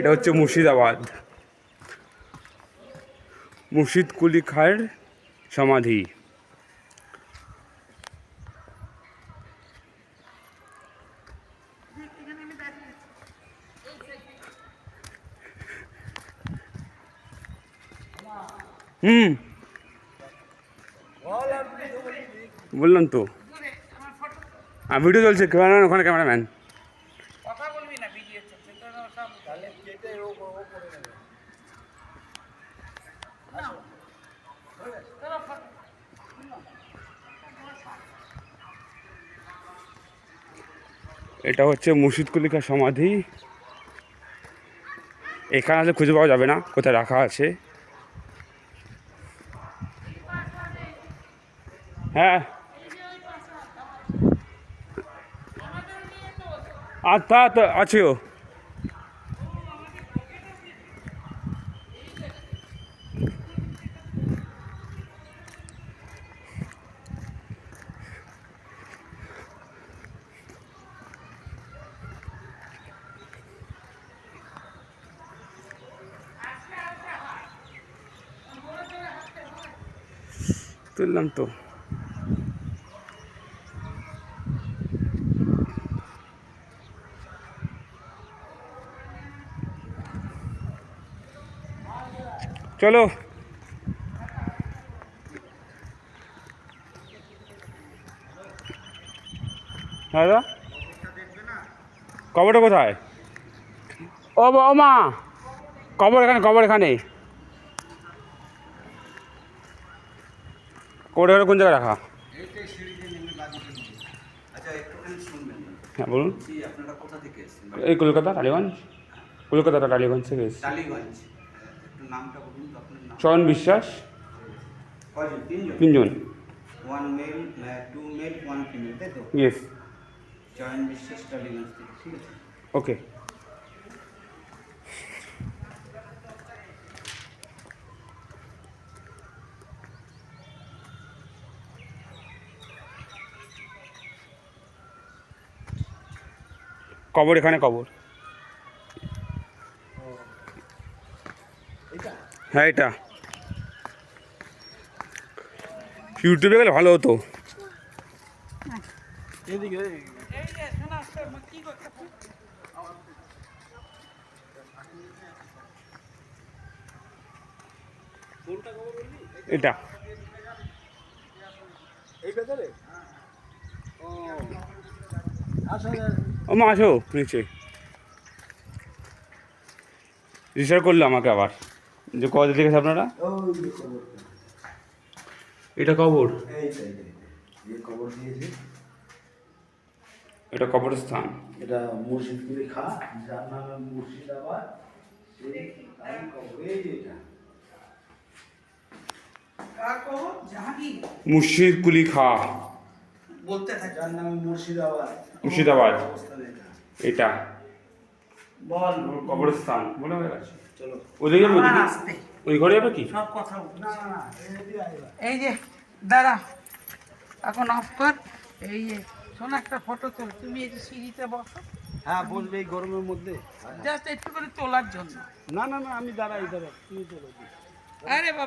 এটা হচ্ছে মুর্শিদাবাদ, মুর্শিদ কুলি খাঁর সমাধি। বললাম তো ভিডিও চলছে, ওখানে ক্যামেরাম্যান। এটা হচ্ছে মুর্শিদ কুলি খাঁর সমাধি। এখানে আসলে খুঁজে পাওয়া যাবে না কোথায় রাখা আছে। হ্যাঁ আচ্ছা তো আছেও। তুললাম তো। চলো দাদা, কবরটা কোথায়? ও মা, কবর এখানে, কবর এখানে। কবর কোন জায়গায় রাখা? হ্যাঁ বলুন। এই কলকাতা টালিগঞ্জ, কলকাতা টালিগঞ্জ থেকে এসেছি। চয়ন বিশ্বাস। তিনজন। ইয়েস। চয়ন বিশ্বাস টালিগঞ্জ থেকে, ঠিক আছে। ওকে। কবর এখানে, কবর। হ্যাঁ এটা ইউটিউবে গেলে ভালো হতো। এটা ও মা আসো নিচে। রিসার্চ করলো আমাকে আবার যে কত দেখেছে আপনারা। এটা কবর, এটা কবরস্থান। এটা মুর্শিদ কুলি খাঁ, যার নামে মুর্শিদাবাদ, সেই কবর। এই এটা মুর্শিদ কুলি খাঁ বলতে থাকে, যার নামে মুর্শিদাবাদ, মুর্শিদাবাদ। এটা বল কবরস্থান মনে হয়ে গেছে। চলো ওদিকে যাবে, ওই ঘরে যাবে কি? সব কথা না না না, এই যে দাঁড়া, এখন অফ কর। এই যে শোনো, একটা ফটো তোল। তুমি এই যে সিঁড়িতে বসো। হ্যাঁ বলবে এই গরমের মধ্যে। জাস্ট একটু করে তোলার জন্য। না না না, আমি দাঁড়াই, তুমি চলো। আরে বাবা।